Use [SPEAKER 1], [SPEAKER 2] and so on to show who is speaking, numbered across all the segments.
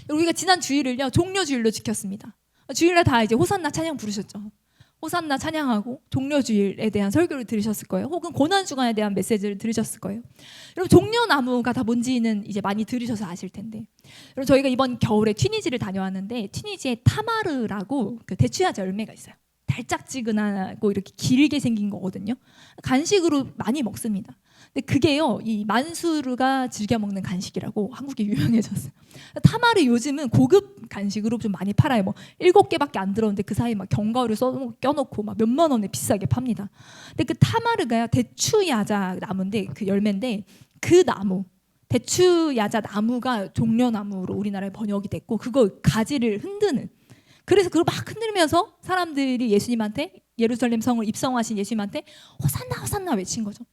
[SPEAKER 1] 우리가 지난 주일을요 종려주일로 지켰습니다. 주일날 다 이제 호산나 찬양 부르셨죠. 호산나 찬양하고 종려주일에 대한 설교를 들으셨을 거예요. 혹은 고난주간에 대한 메시지를 들으셨을 거예요. 여러분 종려나무가 다 뭔지는 이제 많이 들으셔서 아실 텐데, 여러분 저희가 이번 겨울에 튀니지를 다녀왔는데 튀니지에 타마르라고 그 대추야자 열매가 있어요. 달짝지근하고 이렇게 길게 생긴 거거든요. 간식으로 많이 먹습니다. 근데 그게요, 이 만수르가 즐겨 먹는 간식이라고 한국에 유명해졌어요. 타마르 요즘은 고급 간식으로 좀 많이 팔아요. 뭐 7개밖에 안 들었는데 그 사이 막 견과류 껴놓고 막 몇만 원에 비싸게 팝니다. 근데 그 타마르가 대추야자 나무인데, 그 열매인데, 그 나무 대추야자 나무가 종려나무로 우리나라에 번역이 됐고, 그거 가지를 흔드는, 그래서 그걸 막 흔들면서 사람들이 예수님한테, 예루살렘 성을 입성하신 예수님한테 호산나 호산나 외친 거죠.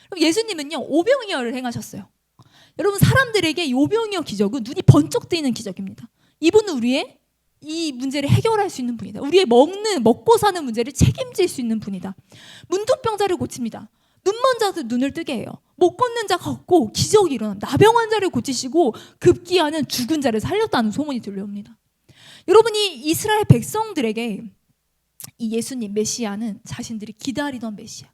[SPEAKER 1] 그럼 예수님은요 오병이어를 행하셨어요. 여러분 사람들에게 이 오병이어 기적은 눈이 번쩍 뜨이는 기적입니다. 이분은 우리의 이 문제를 해결할 수 있는 분이다. 우리의 먹고 사는 문제를 책임질 수 있는 분이다. 문둥병자를 고칩니다. 눈먼 자도 눈을 뜨게 해요. 못 걷는 자가 걷고 기적이 일어납니다. 나병 환자를 고치시고 급기야는 죽은 자를 살렸다는 소문이 들려옵니다. 여러분이 이스라엘 백성들에게 이 예수님 메시아는 자신들이 기다리던 메시아,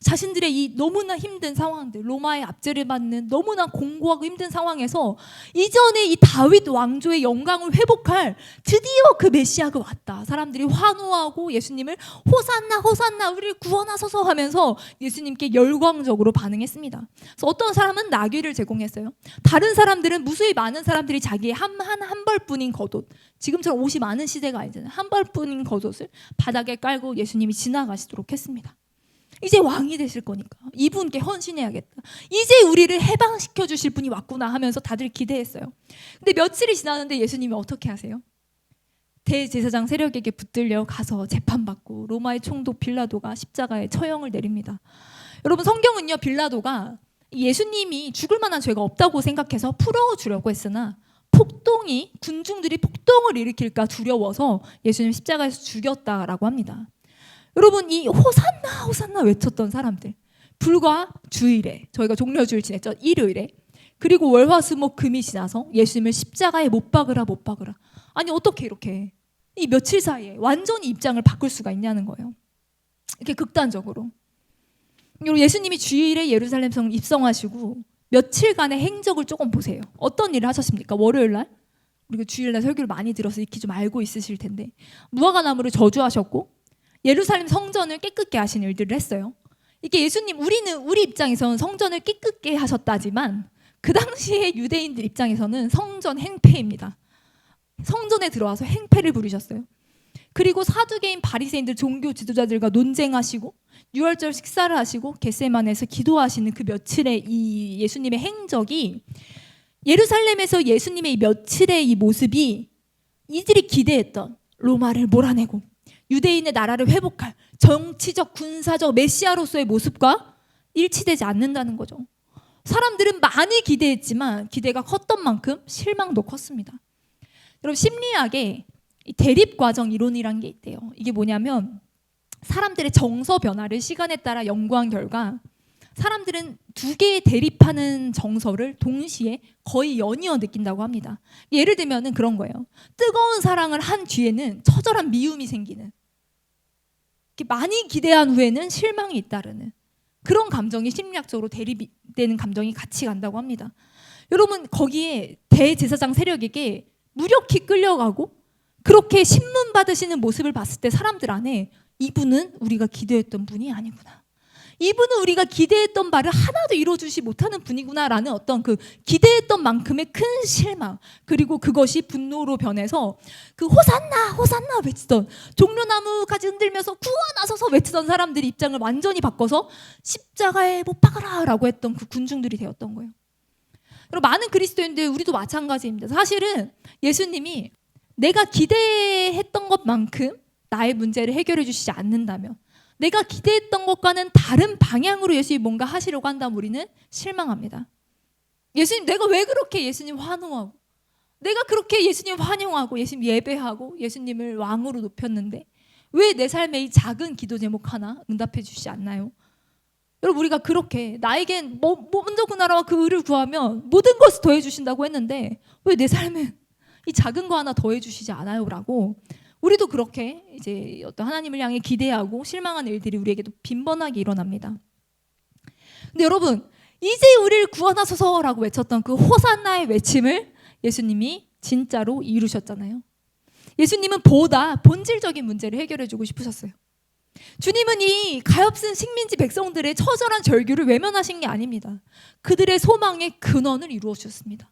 [SPEAKER 1] 자신들의 이 너무나 힘든 상황들, 로마의 압제를 받는 너무나 공고하고 힘든 상황에서 이전에 이 다윗 왕조의 영광을 회복할 드디어 그 메시아가 왔다. 사람들이 환호하고 예수님을 호산나 호산나 우리를 구원하소서 하면서 예수님께 열광적으로 반응했습니다. 그래서 어떤 사람은 나귀를 제공했어요. 다른 사람들은 무수히 많은 사람들이 자기의 한 벌뿐인 겉옷, 지금처럼 옷이 많은 시대가 아니잖아요. 한 벌뿐인 겉옷을 바닥에 깔고 예수님이 지나가시도록 했습니다. 이제 왕이 되실 거니까 이분께 헌신해야겠다. 이제 우리를 해방시켜 주실 분이 왔구나 하면서 다들 기대했어요. 근데 며칠이 지났는데 예수님이 어떻게 하세요? 대제사장 세력에게 붙들려 가서 재판받고 로마의 총독 빌라도가 십자가에 처형을 내립니다. 여러분 성경은요, 빌라도가 예수님이 죽을 만한 죄가 없다고 생각해서 풀어주려고 했으나 군중들이 폭동을 일으킬까 두려워서 예수님 십자가에서 죽였다라고 합니다. 여러분 이 호산나 호산나 외쳤던 사람들, 불과 주일에, 저희가 종려주일 지냈죠. 일요일에, 그리고 월화수목 금이 지나서 예수님을 십자가에 못 박으라 못 박으라. 아니 어떻게 이렇게 이 며칠 사이에 완전히 입장을 바꿀 수가 있냐는 거예요. 이렇게 극단적으로. 여러분 예수님이 주일에 예루살렘 성 입성하시고 며칠간의 행적을 조금 보세요. 어떤 일을 하셨습니까? 월요일날, 우리가 주일날 설교를 많이 들어서 익히 좀 알고 있으실 텐데, 무화과나무를 저주하셨고 예루살렘 성전을 깨끗게 하신 일들을 했어요. 이게 예수님, 우리 입장에서는 성전을 깨끗게 하셨다지만 그 당시에 유대인들 입장에서는 성전 행패입니다. 성전에 들어와서 행패를 부리셨어요. 그리고 사두개인 바리새인들 종교 지도자들과 논쟁하시고 유월절 식사를 하시고 겟세마네에서 기도하시는 그 며칠의 이 예수님의 행적이, 예루살렘에서 예수님의 이 며칠의 이 모습이 이들이 기대했던 로마를 몰아내고 유대인의 나라를 회복할 정치적 군사적 메시아로서의 모습과 일치되지 않는다는 거죠. 사람들은 많이 기대했지만 기대가 컸던 만큼 실망도 컸습니다. 여러분 심리학에 대립과정 이론이란 게 있대요. 이게 뭐냐면 사람들의 정서 변화를 시간에 따라 연구한 결과 사람들은 두 개의 대립하는 정서를 동시에 거의 연이어 느낀다고 합니다. 예를 들면 그런 거예요. 뜨거운 사랑을 한 뒤에는 처절한 미움이 생기는, 많이 기대한 후에는 실망이 잇따르는 그런 감정이 심리학적으로 대립되는 감정이 같이 간다고 합니다. 여러분 거기에 대제사장 세력에게 무력히 끌려가고 그렇게 신문 받으시는 모습을 봤을 때 사람들 안에 이분은 우리가 기대했던 분이 아니구나, 이분은 우리가 기대했던 바를 하나도 이루어주지 못하는 분이구나라는 어떤 그 기대했던 만큼의 큰 실망, 그리고 그것이 분노로 변해서 그 호산나 호산나 외치던, 종려나무 가지 흔들면서 구원하소서 외치던 사람들이 입장을 완전히 바꿔서 십자가에 못 박아라 라고 했던 그 군중들이 되었던 거예요. 여러분 많은 그리스도인들, 우리도 마찬가지입니다. 사실은 예수님이 내가 기대했던 것만큼 나의 문제를 해결해 주시지 않는다면, 내가 기대했던 것과는 다른 방향으로 예수님이 뭔가 하시려고 한다면 우리는 실망합니다. 예수님, 내가 왜 그렇게 예수님 환호하고, 내가 그렇게 예수님 환영하고 예수님 예배하고 예수님을 왕으로 높였는데 왜 내 삶의 이 작은 기도 제목 하나 응답해 주시지 않나요? 여러분 우리가 그렇게 나에겐 먼저 그 나라와 그 의를 구하면 모든 것을 더해 주신다고 했는데 왜 내 삶은 이 작은 거 하나 더해 주시지 않아요라고. 우리도 그렇게 이제 어떤 하나님을 향해 기대하고 실망하는 일들이 우리에게도 빈번하게 일어납니다. 근데 여러분, 이제 우리를 구원하소서라고 외쳤던 그 호산나의 외침을 예수님이 진짜로 이루셨잖아요. 예수님은 보다 본질적인 문제를 해결해 주고 싶으셨어요. 주님은 이 가엾은 식민지 백성들의 처절한 절규를 외면하신 게 아닙니다. 그들의 소망의 근원을 이루어 주셨습니다.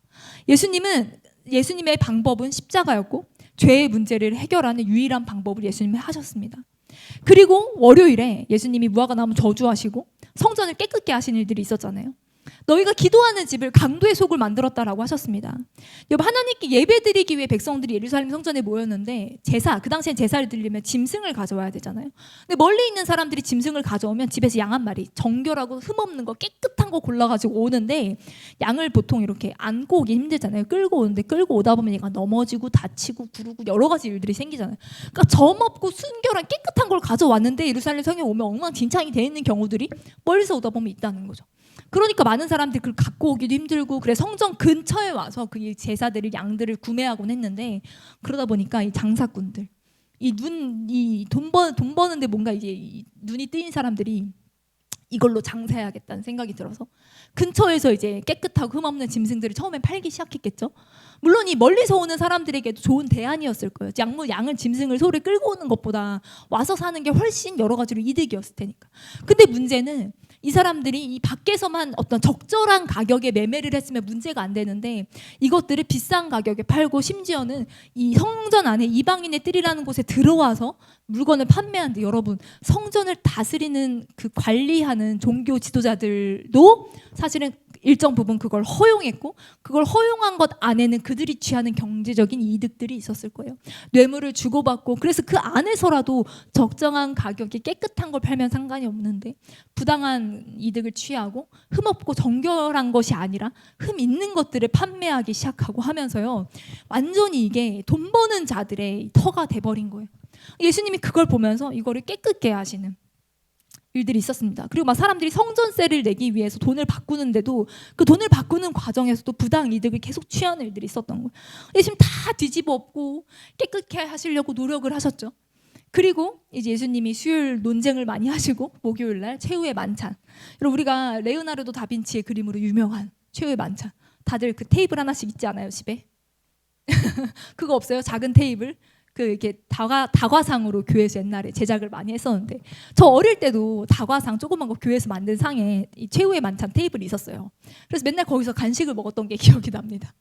[SPEAKER 1] 예수님의 방법은 십자가였고 죄의 문제를 해결하는 유일한 방법을 예수님이 하셨습니다. 그리고 월요일에 예수님이 무화과 나무 저주하시고 성전을 깨끗게 하신 일들이 있었잖아요. 너희가 기도하는 집을 강도의 속을 만들었다라고 하셨습니다. 여러분, 하나님께 예배드리기 위해 백성들이 예루살렘 성전에 모였는데 그 당시엔 제사를 드리려면 짐승을 가져와야 되잖아요. 근데 멀리 있는 사람들이 짐승을 가져오면 집에서 양 한 마리 정결하고 흠없는 거 깨끗한 거 골라가지고 오는데 양을 보통 이렇게 안고 오기 힘들잖아요. 끌고 오는데 끌고 오다 보면 얘가 넘어지고 다치고 구르고 여러 가지 일들이 생기잖아요. 그러니까 점 없고 순결한 깨끗한 걸 가져왔는데 예루살렘 성에 오면 엉망진창이 돼 있는 경우들이 멀리서 오다 보면 있다는 거죠. 그러니까 많은 사람들이 그걸 갖고 오기도 힘들고, 그래 성전 근처에 와서 그 제사들을 양들을 구매하곤 했는데, 그러다 보니까 이 장사꾼들, 돈 버는데 뭔가 이제 눈이 뜨인 사람들이 이걸로 장사해야겠다는 생각이 들어서 근처에서 이제 깨끗하고 흠없는 짐승들을 처음엔 팔기 시작했겠죠. 물론 이 멀리서 오는 사람들에게도 좋은 대안이었을 거예요. 양을 짐승을 소를 끌고 오는 것보다 와서 사는 게 훨씬 여러 가지로 이득이었을 테니까. 근데 문제는 이 사람들이 이 밖에서만 어떤 적절한 가격에 매매를 했으면 문제가 안 되는데, 이것들을 비싼 가격에 팔고 심지어는 이 성전 안에 이방인의 뜰이라는 곳에 들어와서 물건을 판매하는데, 여러분, 성전을 다스리는 그 관리하는 종교 지도자들도 사실은 일정 부분 그걸 허용했고, 그걸 허용한 것 안에는 그들이 취하는 경제적인 이득들이 있었을 거예요. 뇌물을 주고받고, 그래서 그 안에서라도 적정한 가격에 깨끗한 걸 팔면 상관이 없는데 부당한 이득을 취하고 흠없고 정결한 것이 아니라 흠 있는 것들을 판매하기 시작하고 하면서요, 완전히 이게 돈 버는 자들의 터가 돼버린 거예요. 예수님이 그걸 보면서 이거를 깨끗게 하시는 일들이 있었습니다. 그리고 막 사람들이 성전세를 내기 위해서 돈을 바꾸는데도 그 돈을 바꾸는 과정에서도 부당 이득을 계속 취하는 일들이 있었던 거예요. 예수님 다 뒤집어 엎고 깨끗게 하시려고 노력을 하셨죠. 그리고 이제 예수님이 수요일 논쟁을 많이 하시고 목요일 날 최후의 만찬. 여러분, 우리가 레오나르도 다빈치의 그림으로 유명한 최후의 만찬, 다들 그 테이블 하나씩 있지 않아요, 집에? 그거 없어요? 작은 테이블? 이렇게 다과상으로 교회에서 옛날에 제작을 많이 했었는데, 저 어릴 때도 다과상 조그만 거 교회에서 만든 상에 이 최후의 만찬 테이블이 있었어요. 그래서 맨날 거기서 간식을 먹었던 게 기억이 납니다.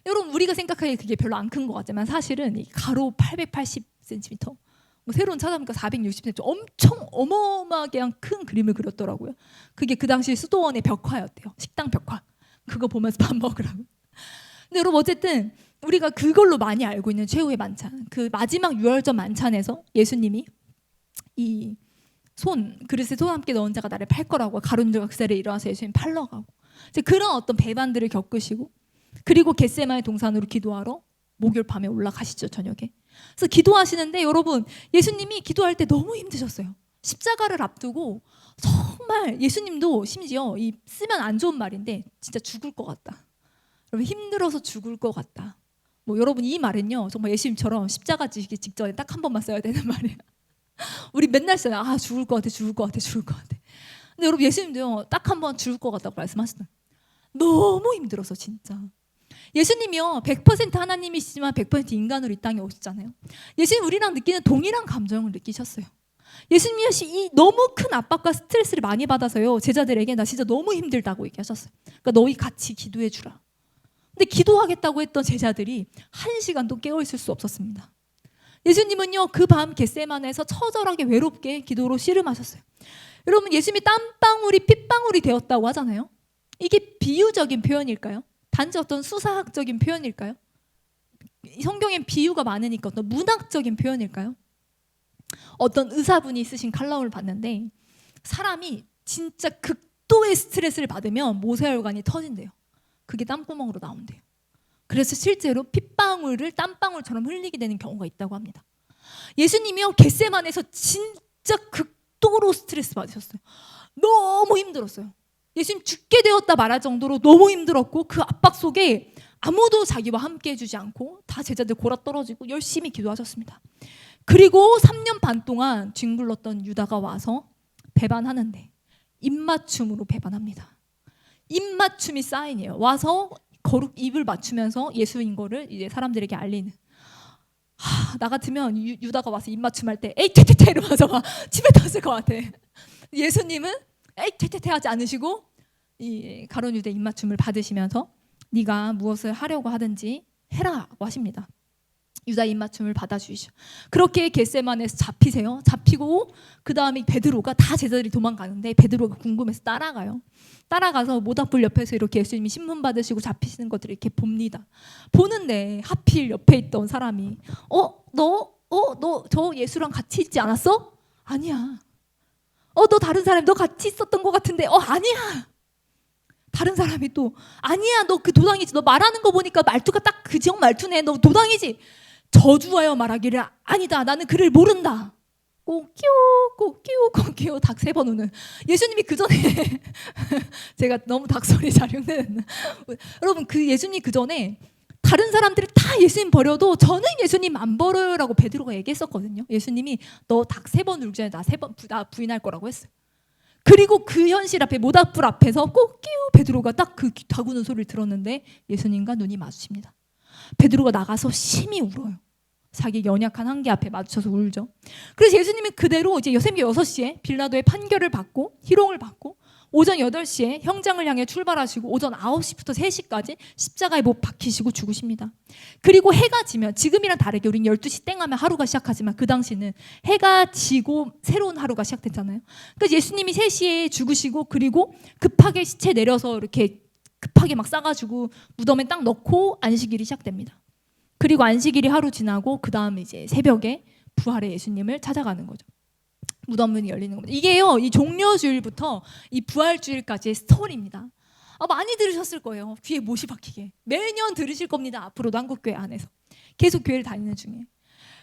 [SPEAKER 1] 여러분, 우리가 생각하기에 그게 별로 안 큰 것 같지만 사실은 이 가로 880cm, 뭐 새로운 찾아보니까 460cm, 엄청 어마어마하게 큰 그림을 그렸더라고요. 그게 그 당시 수도원의 벽화였대요. 식당 벽화. 그거 보면서 밥 먹으라고. 근데 여러분, 어쨌든 우리가 그걸로 많이 알고 있는 최후의 만찬, 그 마지막 유월절 만찬에서 예수님이 이 그릇에 손 함께 넣은 자가 나를 팔 거라고 가룟 유다가 그 자리에 일어나서 예수님 팔러 가고, 이제 그런 어떤 배반들을 겪으시고, 그리고 겟세마네 동산으로 기도하러 목요일 밤에 올라가시죠, 저녁에. 그래서 기도하시는데, 여러분, 예수님이 기도할 때 너무 힘드셨어요. 십자가를 앞두고 정말 예수님도 심지어 쓰면 안 좋은 말인데 진짜 죽을 것 같다. 여러분, 힘들어서 죽을 것 같다. 뭐 여러분, 이 말은요 정말 예수님처럼 십자가 지기 직전에 딱 한 번만 써야 되는 말이에요. 우리 맨날 써요. 죽을 것 같아, 죽을 것 같아, 죽을 것 같아. 근데 여러분, 예수님도요 딱 한 번 죽을 것 같다고 말씀하셨어요. 너무 힘들어서 진짜. 예수님이요 100% 하나님이시지만 100% 인간으로 이 땅에 오셨잖아요. 예수님 우리랑 느끼는 동일한 감정을 느끼셨어요. 예수님이 이 너무 큰 압박과 스트레스를 많이 받아서요 제자들에게 나 진짜 너무 힘들다고 얘기하셨어요. 그러니까 너희 같이 기도해 주라. 근데 기도하겠다고 했던 제자들이 1시간도 깨어있을 수 없었습니다. 예수님은요 그 밤 겟세마네에서 처절하게 외롭게 기도로 씨름하셨어요. 여러분, 예수님이 땀방울이 핏방울이 되었다고 하잖아요. 이게 비유적인 표현일까요? 단지 어떤 수사학적인 표현일까요? 성경엔 비유가 많으니까 어떤 문학적인 표현일까요? 어떤 의사분이 쓰신 칼럼을 봤는데, 사람이 진짜 극도의 스트레스를 받으면 모세혈관이 터진대요. 그게 땀구멍으로 나온대요. 그래서 실제로 핏방울을 땀방울처럼 흘리게 되는 경우가 있다고 합니다. 예수님이요 겟세마네에서 진짜 극도로 스트레스 받으셨어요. 너무 힘들었어요. 예수님 죽게 되었다 말할 정도로 너무 힘들었고, 그 압박 속에 아무도 자기와 함께 해주지 않고 다 제자들 골아떨어지고 열심히 기도하셨습니다. 그리고 3년 반 동안 뒹굴렀던 유다가 와서 배반하는데 입맞춤으로 배반합니다. 입맞춤이 사인이에요. 와서 거룩 입을 맞추면서 예수인 거를 이제 사람들에게 알리는. 나 같으면 유다가 와서 입맞춤할 때 에이 퇴퇴퇴 이러면서 막 집에 탔을 것 같아. 예수님은 에이 퇴퇴퇴 하지 않으시고 이 가룟 유대 입맞춤을 받으시면서 네가 무엇을 하려고 하든지 해라고 하십니다. 유다 입맞춤을 받아주시죠. 그렇게 겟세마네에서 잡히세요. 잡히고 그 다음에 베드로가 다 제자들이 도망가는데 베드로가 궁금해서 따라가요. 따라가서 모닥불 옆에서 이렇게 예수님이 신문 받으시고 잡히시는 것들을 이렇게 봅니다. 보는데 하필 옆에 있던 사람이 너 저 예수랑 같이 있지 않았어? 아니야. 너 다른 사람 너 같이 있었던 것 같은데 아니야. 다른 사람이 또 아니야 너 그 도당이지. 너 말하는 거 보니까 말투가 딱 그 지역 말투네. 너 도당이지. 저주하여 말하기를 아니다. 나는 그를 모른다. 꼬끼오 닭 3번 우는 예수님이 그 전에 제가 너무 닭소리 잘 흉내냈나. 여러분 그 예수님이 그 전에 다른 사람들이 다 예수님 버려도 저는 예수님 안 버려요라고 베드로가 얘기했었거든요. 예수님이 너 닭 3번 울기 전에 나 부인할 거라고 했어요. 그리고 그 현실 앞에 모닥불 앞에서 꼬끼오 베드로가 딱 그 닭 우는 소리를 들었는데 예수님과 눈이 마주칩니다. 베드로가 나가서 심히 울어요. 자기 연약한 한계 앞에 마주쳐서 울죠. 그래서 예수님이 그대로 이제 새벽 6시에 빌라도의 판결을 받고 희롱을 받고 오전 8시에 형장을 향해 출발하시고 오전 9시부터 3시까지 십자가에 못 박히시고 죽으십니다. 그리고 해가 지면 지금이랑 다르게 우리는 12시 땡 하면 하루가 시작하지만 그 당시는 해가 지고 새로운 하루가 시작됐잖아요. 그래서 예수님이 3시에 죽으시고 그리고 급하게 시체 내려서 이렇게 급하게 막 싸가지고 무덤에 딱 넣고 안식일이 시작됩니다. 그리고 안식일이 하루 지나고 그 다음에 이제 새벽에 부활의 예수님을 찾아가는 거죠. 무덤 문이 열리는 겁니다. 이게요, 이 종려주일부터 이 부활주일까지의 스토리입니다. 많이 들으셨을 거예요. 귀에 못이 박히게. 매년 들으실 겁니다. 앞으로도 한국교회 안에서. 계속 교회를 다니는 중에.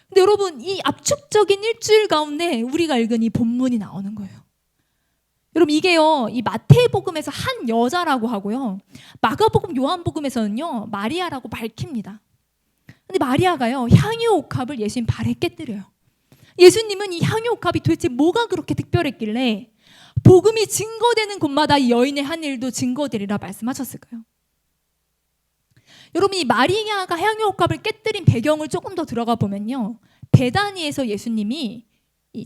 [SPEAKER 1] 근데 여러분 이 압축적인 일주일 가운데 우리가 읽은 이 본문이 나오는 거예요. 여러분 이게요, 이 마태복음에서 한 여자라고 하고요. 마가복음, 요한복음에서는요 마리아라고 밝힙니다. 근데 마리아가요 향유 옥합을 예수님 발에 깨뜨려요. 예수님은 이 향유 옥합이 도대체 뭐가 그렇게 특별했길래 복음이 증거되는 곳마다 이 여인의 한 일도 증거되리라 말씀하셨을까요? 여러분 이 마리아가 향유 옥합을 깨뜨린 배경을 조금 더 들어가 보면요, 베다니에서 예수님이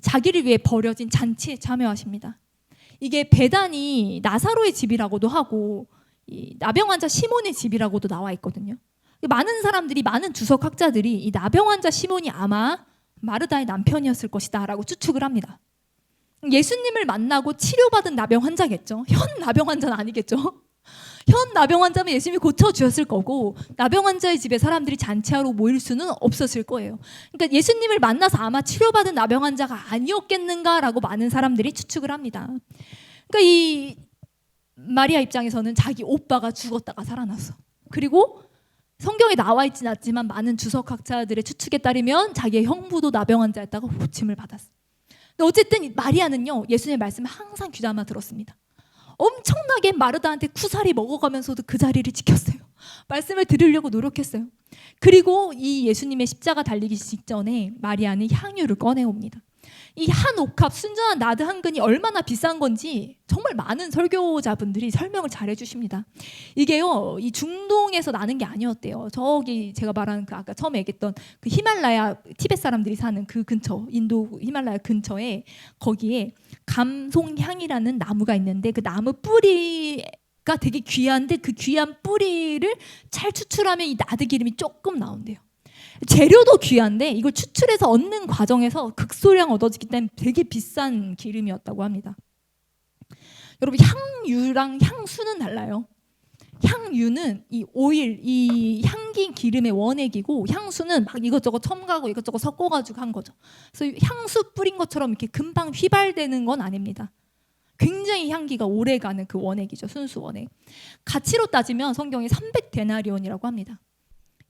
[SPEAKER 1] 자기를 위해 벌여진 잔치에 참여하십니다. 이게 베다니 나사로의 집이라고도 하고 이 나병 환자 시몬의 집이라고도 나와 있거든요. 많은 사람들이, 많은 주석학자들이 이 나병 환자 시몬이 아마 마르다의 남편이었을 것이다 라고 추측을 합니다. 예수님을 만나고 치료받은 나병 환자겠죠. 현 나병 환자는 아니겠죠. 현 나병 환자면 예수님이 고쳐주셨을 거고 나병 환자의 집에 사람들이 잔치하러 모일 수는 없었을 거예요. 그러니까 예수님을 만나서 아마 치료받은 나병 환자가 아니었겠는가라고 많은 사람들이 추측을 합니다. 그러니까 이 마리아 입장에서는 자기 오빠가 죽었다가 살아났어. 그리고 성경에 나와 있진 않지만 많은 주석학자들의 추측에 따르면 자기의 형부도 나병 환자였다가 고침을 받았어. 근데 어쨌든 마리아는요 예수님의 말씀을 항상 귀담아 들었습니다. 엄청나게 마르다한테 쿠사리 먹어가면서도 그 자리를 지켰어요. 말씀을 들으려고 노력했어요. 그리고 이 예수님의 십자가 달리기 직전에 마리아는 향유를 꺼내옵니다. 이 한 옥합 순전한 나드 한 근이 얼마나 비싼 건지 정말 많은 설교자분들이 설명을 잘 해주십니다. 이게요 이 중동에서 나는 게 아니었대요. 저기 제가 말한 그 아까 처음에 얘기했던 그 히말라야 티벳 사람들이 사는 그 근처, 인도 히말라야 근처에 거기에 감송향이라는 나무가 있는데 그 나무 뿌리가 되게 귀한데 그 귀한 뿌리를 잘 추출하면 이 나드 기름이 조금 나온대요. 재료도 귀한데 이걸 추출해서 얻는 과정에서 극소량 얻어지기 때문에 되게 비싼 기름이었다고 합니다. 여러분 향유랑 향수는 달라요. 향유는 이 오일, 이 향기 기름의 원액이고 향수는 막 이것저것 첨가하고 이것저것 섞어가지고 한 거죠. 그래서 향수 뿌린 것처럼 이렇게 금방 휘발되는 건 아닙니다. 굉장히 향기가 오래가는 그 원액이죠. 순수 원액. 가치로 따지면 성경에 300데나리온이라고 합니다.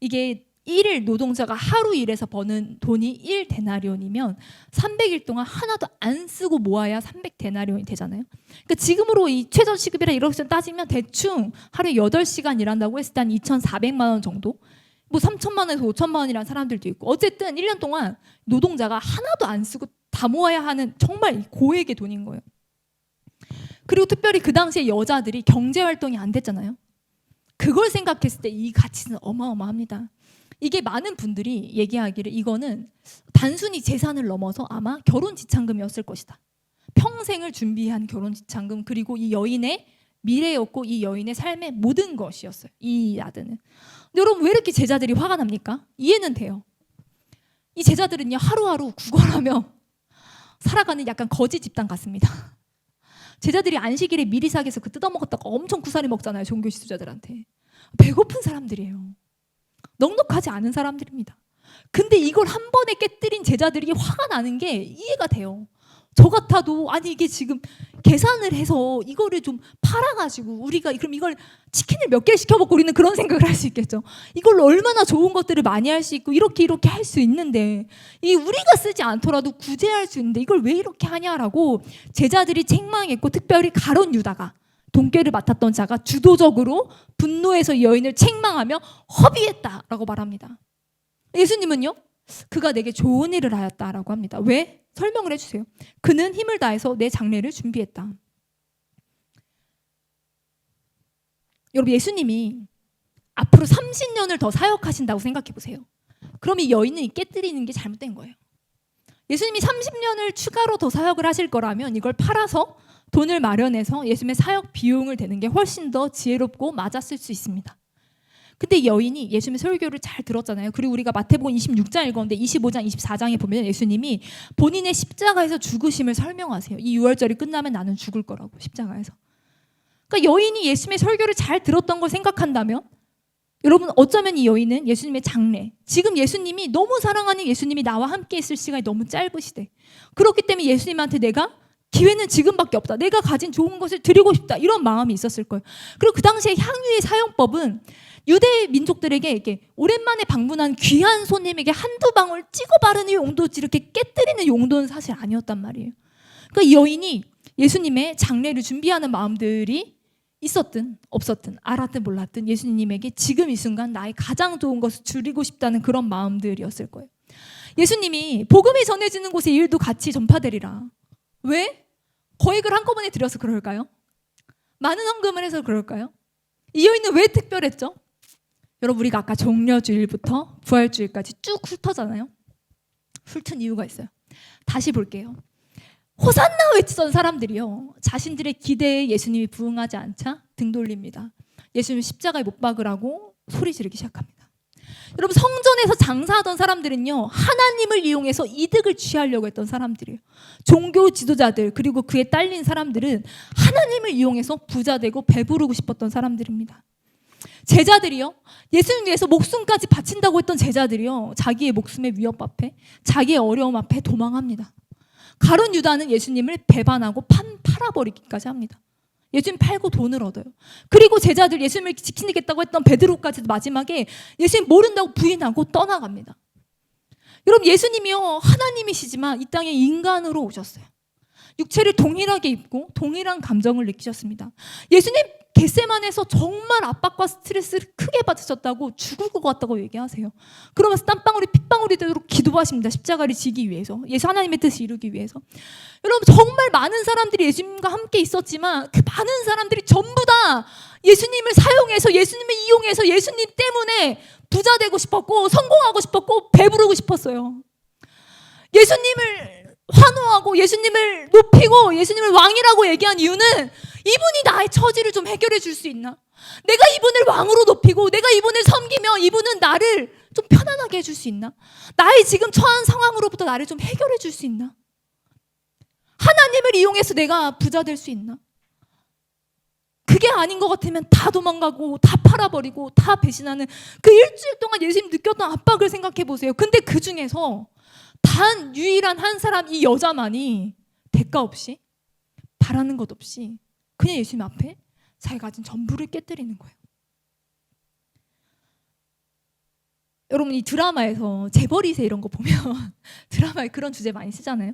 [SPEAKER 1] 이게 1일 노동자가 하루 일해서 버는 돈이 1데나리온이면 300일 동안 하나도 안 쓰고 모아야 300데나리온이 되잖아요. 그러니까 지금으로 이 최저시급이라 이렇게 따지면 대충 하루에 8시간 일한다고 했을 때 한 2,400만 원 정도? 뭐 3천만 원에서 5천만 원이라는 사람들도 있고, 어쨌든 1년 동안 노동자가 하나도 안 쓰고 다 모아야 하는 정말 고액의 돈인 거예요. 그리고 특별히 그 당시에 여자들이 경제활동이 안 됐잖아요. 그걸 생각했을 때 이 가치는 어마어마합니다. 이게 많은 분들이 얘기하기를 이거는 단순히 재산을 넘어서 아마 결혼지참금이었을 것이다. 평생을 준비한 결혼지참금, 그리고 이 여인의 미래였고 이 여인의 삶의 모든 것이었어요. 이 아드는. 근데 여러분, 왜 이렇게 제자들이 화가 납니까? 이해는 돼요. 이 제자들은요, 하루하루 구걸하며 살아가는 약간 거지 집단 같습니다. 제자들이 안식일에 미리사기에서 그 뜯어먹었다가 엄청 구사리 먹잖아요. 종교 지도자들한테. 배고픈 사람들이에요. 넉넉하지 않은 사람들입니다. 근데 이걸 한 번에 깨뜨린 제자들이 화가 나는 게 이해가 돼요. 저 같아도 아니 이게 지금 계산을 해서 이거를 좀 팔아가지고 우리가 그럼 이걸 치킨을 몇 개를 시켜 먹고 우리는 그런 생각을 할 수 있겠죠. 이걸로 얼마나 좋은 것들을 많이 할 수 있고 이렇게 할 수 있는데 이 우리가 쓰지 않더라도 구제할 수 있는데 이걸 왜 이렇게 하냐라고 제자들이 책망했고, 특별히 가룟 유다가, 돈꾀를 맡았던 자가 주도적으로 분노해서 이 여인을 책망하며 허비했다라고 말합니다. 예수님은요, 그가 내게 좋은 일을 하였다라고 합니다. 왜? 설명을 해주세요. 그는 힘을 다해서 내 장례를 준비했다. 여러분, 예수님이 앞으로 30년을 더 사역하신다고 생각해 보세요. 그럼 이 여인은 깨뜨리는 게 잘못된 거예요. 예수님이 30년을 추가로 더 사역을 하실 거라면 이걸 팔아서 돈을 마련해서 예수님의 사역 비용을 대는 게 훨씬 더 지혜롭고 맞았을 수 있습니다. 근데 여인이 예수님의 설교를 잘 들었잖아요. 그리고 우리가 마태복음 26장 읽었는데 25장, 24장에 보면 예수님이 본인의 십자가에서 죽으심을 설명하세요. 이 유월절이 끝나면 나는 죽을 거라고, 십자가에서. 그러니까 여인이 예수님의 설교를 잘 들었던 걸 생각한다면, 여러분, 어쩌면 이 여인은 예수님의 장례, 지금 예수님이 너무 사랑하는 예수님이 나와 함께 있을 시간이 너무 짧으시대. 그렇기 때문에 예수님한테 내가 기회는 지금밖에 없다, 내가 가진 좋은 것을 드리고 싶다, 이런 마음이 있었을 거예요. 그리고 그 당시에 향유의 사용법은 유대 민족들에게 이렇게 오랜만에 방문한 귀한 손님에게 한두 방울 찍어 바르는 용도지 이렇게 깨뜨리는 용도는 사실 아니었단 말이에요. 그러니까 이 여인이 예수님의 장례를 준비하는 마음들이 있었든 없었든, 알았든 몰랐든 예수님에게 지금 이 순간 나의 가장 좋은 것을 줄이고 싶다는 그런 마음들이었을 거예요. 예수님이 복음이 전해지는 곳에 일도 같이 전파되리라. 왜? 거액을 한꺼번에 들여서 그럴까요? 많은 헌금을 해서 그럴까요? 이 여인은 왜 특별했죠? 여러분, 우리가 아까 종려주일부터 부활주일까지 쭉 훑었잖아요. 훑은 이유가 있어요. 다시 볼게요. 호산나 외치던 사람들이요, 자신들의 기대에 예수님이 부응하지 않자 등 돌립니다. 예수님 십자가에 못 박으라고 소리 지르기 시작합니다. 여러분, 성전에서 장사하던 사람들은요, 하나님을 이용해서 이득을 취하려고 했던 사람들이에요. 종교 지도자들, 그리고 그에 딸린 사람들은 하나님을 이용해서 부자 되고 배부르고 싶었던 사람들입니다. 제자들이요, 예수님 위해서 목숨까지 바친다고 했던 제자들이요, 자기의 목숨의 위협 앞에, 자기의 어려움 앞에 도망합니다. 가룟 유다는 예수님을 배반하고 팔아버리기까지 합니다. 예수님 팔고 돈을 얻어요. 그리고 제자들, 예수님을 지키겠다고 했던 베드로까지도 마지막에 예수님 모른다고 부인하고 떠나갑니다. 여러분, 예수님이요, 하나님이시지만 이 땅에 인간으로 오셨어요. 육체를 동일하게 입고 동일한 감정을 느끼셨습니다. 예수님 겟세마네에서 정말 압박과 스트레스를 크게 받으셨다고, 죽을 것 같다고 얘기하세요. 그러면서 땀방울이 핏방울이 되도록 기도하십니다. 십자가를 지기 위해서, 예수 하나님의 뜻을 이루기 위해서. 여러분, 정말 많은 사람들이 예수님과 함께 있었지만 그 많은 사람들이 전부 다 예수님을 사용해서, 예수님을 이용해서 예수님 때문에 부자 되고 싶었고 성공하고 싶었고 배부르고 싶었어요. 예수님을 환호하고 예수님을 높이고 예수님을 왕이라고 얘기한 이유는 이분이 나의 처지를 좀 해결해 줄 수 있나? 내가 이분을 왕으로 높이고 내가 이분을 섬기며 이분은 나를 좀 편안하게 해줄 수 있나? 나의 지금 처한 상황으로부터 나를 좀 해결해 줄 수 있나? 하나님을 이용해서 내가 부자 될 수 있나? 그게 아닌 것 같으면 다 도망가고 다 팔아버리고 다 배신하는 그 일주일 동안 예수님 느꼈던 압박을 생각해 보세요. 근데 그 중에서 단 유일한 한 사람, 이 여자만이 대가 없이, 바라는 것 없이 그냥 예수님 앞에 자기가 가진 전부를 깨뜨리는 거예요. 여러분 이 드라마에서 재벌2세 이런 거 보면 드라마에 그런 주제 많이 쓰잖아요.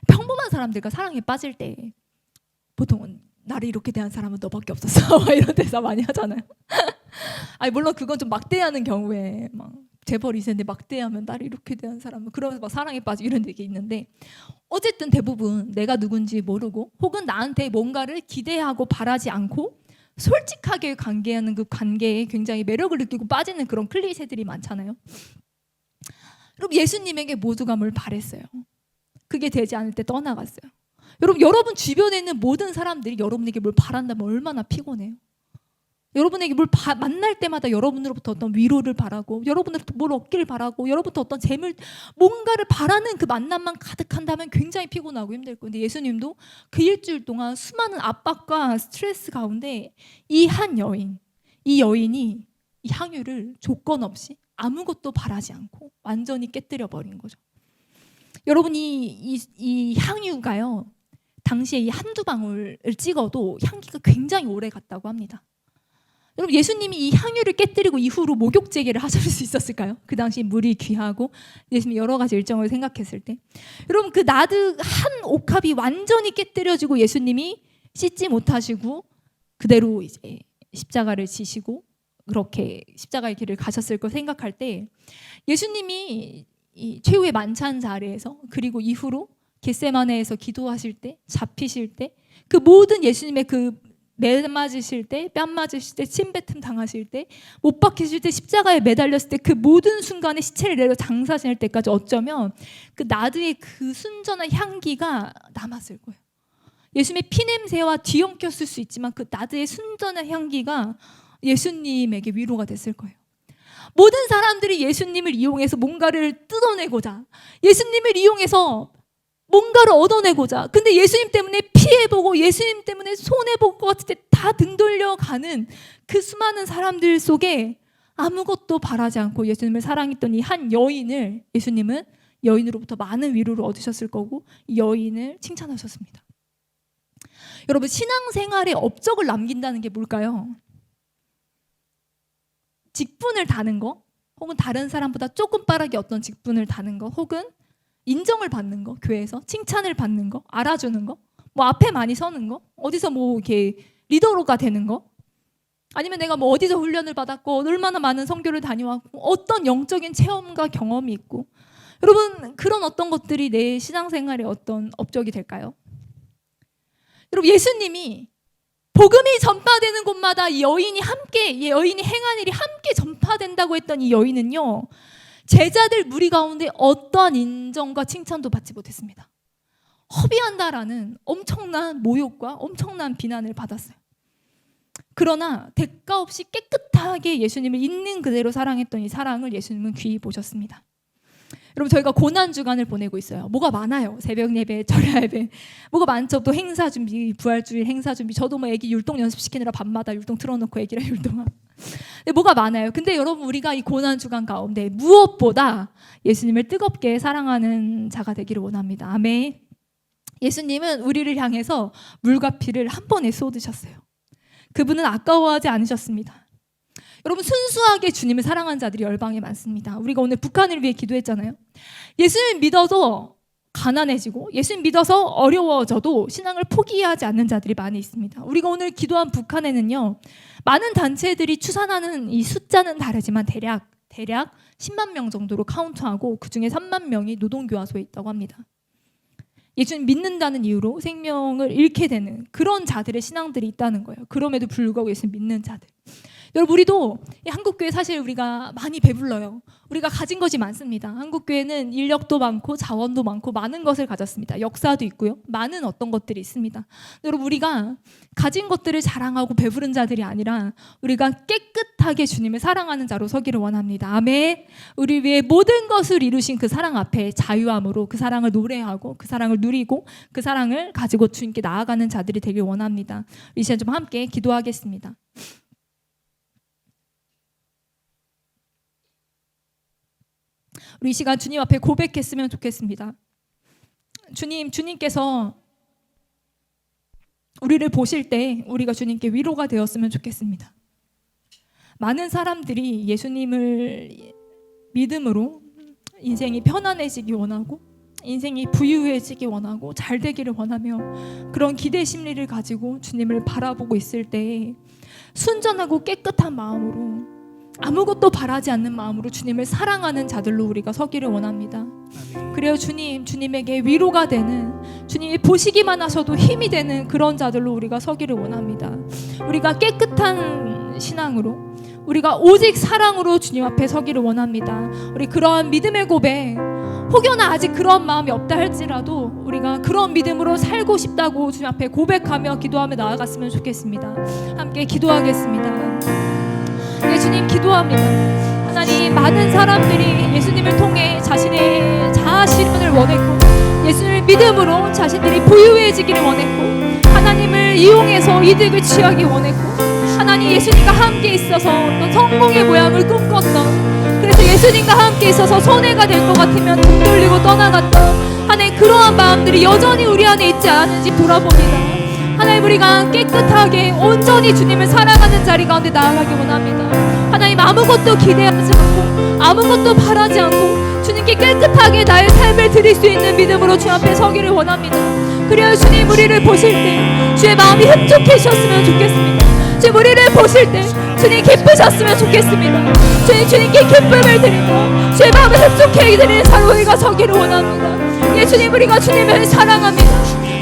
[SPEAKER 1] 평범한 사람들과 사랑에 빠질 때 보통은 나를 이렇게 대한 사람은 너밖에 없었어 이런 대사 많이 하잖아요. 아니 물론 그건 좀 막대하는 경우에 막 재벌2세인데 막대하면 나를 이렇게 대한 사람은 그러면서 막 사랑에 빠지고 이런 게 있는데, 어쨌든 대부분 내가 누군지 모르고 혹은 나한테 뭔가를 기대하고 바라지 않고 솔직하게 관계하는 그 관계에 굉장히 매력을 느끼고 빠지는 그런 클리셰들이 많잖아요. 여러분 예수님에게 모두가 뭘 바랬어요. 그게 되지 않을 때 떠나갔어요. 여러분 주변에 있는 모든 사람들이 여러분에게 뭘 바란다면 얼마나 피곤해요. 여러분에게 뭘 만날 때마다 여러분으로부터 어떤 위로를 바라고, 여러분으로부터 뭘 얻기를 바라고, 여러분부터 어떤 재물, 뭔가를 바라는 그 만남만 가득한다면 굉장히 피곤하고 힘들 거예요. 근데 예수님도 그 일주일 동안 수많은 압박과 스트레스 가운데 이 한 여인, 이 여인이 이 향유를 조건 없이 아무것도 바라지 않고 완전히 깨뜨려 버린 거죠. 여러분 이 향유가요, 당시에 이 한두 방울을 찍어도 향기가 굉장히 오래 갔다고 합니다. 여러분 예수님이 이 향유를 깨뜨리고 이후로 목욕제계를 하실 수 있었을까요? 그 당시 물이 귀하고 예수님이 여러 가지 일정을 생각했을 때, 여러분 그 나드 한 옥합이 완전히 깨뜨려지고 예수님이 씻지 못하시고 그대로 이제 십자가를 지시고 그렇게 십자가의 길을 가셨을 걸 생각할 때, 예수님이 이 최후의 만찬 자리에서 그리고 이후로 겟세마네에서 기도하실 때, 잡히실 때, 그 모든 예수님의 그 매 맞으실 때, 뺨 맞으실 때, 침뱉음 당하실 때, 못 박히실 때, 십자가에 매달렸을 때, 그 모든 순간에 시체를 내려 장사할 때까지 어쩌면 그 나드의 그 순전한 향기가 남았을 거예요. 예수님의 피냄새와 뒤엉켰을 수 있지만 그 나드의 순전한 향기가 예수님에게 위로가 됐을 거예요. 모든 사람들이 예수님을 이용해서 뭔가를 뜯어내고자, 예수님을 이용해서 뭔가를 얻어내고자, 근데 예수님 때문에 피해보고 예수님 때문에 손해볼 것 같을 때 다 등 돌려가는 그 수많은 사람들 속에 아무것도 바라지 않고 예수님을 사랑했던 이 한 여인을 예수님은 여인으로부터 많은 위로를 얻으셨을 거고 이 여인을 칭찬하셨습니다. 여러분 신앙생활에 업적을 남긴다는 게 뭘까요? 직분을 다는 거, 혹은 다른 사람보다 조금 빠르게 어떤 직분을 다는 거, 혹은 인정을 받는 거, 교회에서 칭찬을 받는 거, 알아주는 거, 뭐 앞에 많이 서는 거, 어디서 뭐 이렇게 리더로가 되는 거, 아니면 내가 뭐 어디서 훈련을 받았고 얼마나 많은 선교를 다녀왔고 어떤 영적인 체험과 경험이 있고, 여러분 그런 어떤 것들이 내 신앙생활의 어떤 업적이 될까요? 여러분 예수님이 복음이 전파되는 곳마다 이 여인이 행한 일이 함께 전파된다고 했던 이 여인은요, 제자들 무리 가운데 어떠한 인정과 칭찬도 받지 못했습니다. 허비한다라는 엄청난 모욕과 엄청난 비난을 받았어요. 그러나 대가 없이 깨끗하게 예수님을 있는 그대로 사랑했던 이 사랑을 예수님은 귀히 보셨습니다. 여러분 저희가 고난주간을 보내고 있어요. 뭐가 많아요. 새벽 예배, 절야 예배, 뭐가 많죠. 또 행사 준비, 부활주일 행사 준비. 저도 뭐 애기 율동 연습시키느라 밤마다 율동 틀어놓고 애기랑 율동하고. 근데 뭐가 많아요. 근데 여러분 우리가 이 고난주간 가운데 무엇보다 예수님을 뜨겁게 사랑하는 자가 되기를 원합니다. 아멘. 예수님은 우리를 향해서 물과 피를 한 번에 쏟으셨어요. 그분은 아까워하지 않으셨습니다. 여러분 순수하게 주님을 사랑하는 자들이 열방에 많습니다. 우리가 오늘 북한을 위해 기도했잖아요. 예수님 믿어서 가난해지고 예수님 믿어서 어려워져도 신앙을 포기하지 않는 자들이 많이 있습니다. 우리가 오늘 기도한 북한에는요, 많은 단체들이 추산하는 이 숫자는 다르지만 대략 10만 명 정도로 카운트하고 그중에 3만 명이 노동교화소에 있다고 합니다. 예수님 믿는다는 이유로 생명을 잃게 되는 그런 자들의 신앙들이 있다는 거예요. 그럼에도 불구하고 예수님 믿는 자들. 여러분 우리도 한국교회 사실 우리가 많이 배불러요. 우리가 가진 것이 많습니다. 한국교회는 인력도 많고 자원도 많고 많은 것을 가졌습니다. 역사도 있고요. 많은 어떤 것들이 있습니다. 여러분 우리가 가진 것들을 자랑하고 배부른 자들이 아니라 우리가 깨끗하게 주님을 사랑하는 자로 서기를 원합니다. 아멘. 우리 위해 모든 것을 이루신 그 사랑 앞에 자유함으로 그 사랑을 노래하고 그 사랑을 누리고 그 사랑을 가지고 주님께 나아가는 자들이 되길 원합니다. 이 시간 좀 함께 기도하겠습니다. 우리 이 시간 주님 앞에 고백했으면 좋겠습니다. 주님께서 우리를 보실 때 우리가 주님께 위로가 되었으면 좋겠습니다. 많은 사람들이 예수님을 믿음으로 인생이 편안해지기 원하고 인생이 부유해지기 원하고 잘 되기를 원하며 그런 기대 심리를 가지고 주님을 바라보고 있을 때 순전하고 깨끗한 마음으로 아무것도 바라지 않는 마음으로 주님을 사랑하는 자들로 우리가 서기를 원합니다. 그래요. 주님에게 위로가 되는, 주님이 보시기만 하셔도 힘이 되는 그런 자들로 우리가 서기를 원합니다. 우리가 깨끗한 신앙으로, 우리가 오직 사랑으로 주님 앞에 서기를 원합니다. 우리 그러한 믿음의 고백, 혹여나 아직 그런 마음이 없다 할지라도 우리가 그런 믿음으로 살고 싶다고 주님 앞에 고백하며 기도하며 나아갔으면 좋겠습니다. 함께 기도하겠습니다. 네, 주님 기도합니다. 하나님, 많은 사람들이 예수님을 통해 자신의 자아 실현을 원했고 예수님을 믿음으로 자신들이 부유해지기를 원했고 하나님을 이용해서 이득을 취하기 원했고 하나님 예수님과 함께 있어서 어떤 성공의 모양을 꿈꿨던, 그래서 예수님과 함께 있어서 손해가 될 것 같으면 등 돌리고 떠나갔던 하나님 그러한 마음들이 여전히 우리 안에 있지 않은지 돌아봅니다. 하나님, 우리가 깨끗하게 온전히 주님을 사랑하는 자리 가운데 나아가기 원합니다. 하나님, 아무것도 기대하지 않고 아무것도 바라지 않고 주님께 깨끗하게 나의 삶을 드릴 수 있는 믿음으로 주 앞에 서기를 원합니다. 그래야 주님 우리를 보실 때 주의 마음이 흡족해지셨으면 좋겠습니다. 주님 우리를 보실 때 주님 기쁘셨으면 좋겠습니다. 주님께 기쁨을 드리고 주의 마음을 흡족해 드리는 사로 우리가 서기를 원합니다. 예, 주님, 우리가 주님을 사랑합니다.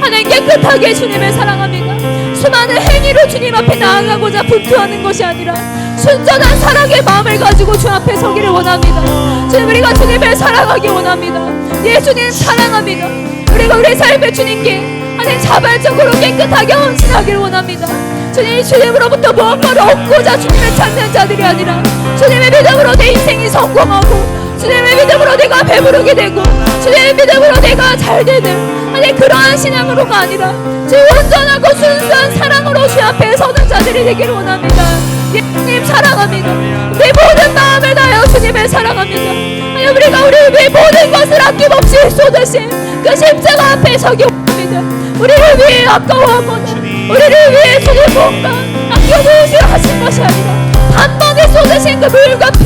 [SPEAKER 1] 하나님, 깨끗하게 주님을 사랑합니다. 수많은 행위로 주님 앞에 나아가고자 분투하는 것이 아니라 순전한 사랑의 마음을 가지고 주 앞에 서기를 원합니다. 주님, 우리가 주님을 사랑하기 원합니다. 예, 주님 사랑합니다. 우리가 우리 삶을 주님께 하나님 자발적으로 깨끗하게 헌신하기를 원합니다. 주님으로부터 무언가를 얻고자 주님을 찾는 자들이 아니라 주님의 믿음으로 내 인생이 성공하고 주님의 믿음으로 내가 배부르게 되고 주님의 믿음으로 내가 잘 되는 아니 그러한 신앙으로가 아니라 주 온전하고 순수한 사랑으로 주 앞에 서는 자들이 되기를 원합니다. 예수님 사랑합니다. 내 모든 마음을 다하여 주님을 사랑합니다. 아니 우리가 우리의 모든 것을 아낌없이 쏟으신 그 십자가 앞에 서기 원합니다. 우리를 위해 아까워하거나 우리를 위해 주님 뭔가 아껴놓으시려 하신 것이 아니라 단번에 쏟으신 그 물과 피,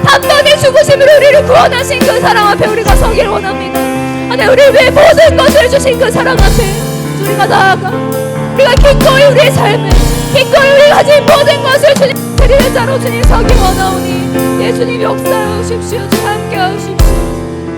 [SPEAKER 1] 단번에 죽으심으로 우리를 구원하신 그 사랑 앞에 우리가 서기를 원합니다. 하나님, 우리를 위해 모든 것을 주신 그 사랑 앞에 우리가 나아가 우리가 기꺼이 우리의 삶을 기꺼이 우리가 가진 모든 것을 주님 드리는 자로 주님 서기 원하오니 예, 주님 역사하십시오. 주님 함께 하십시오.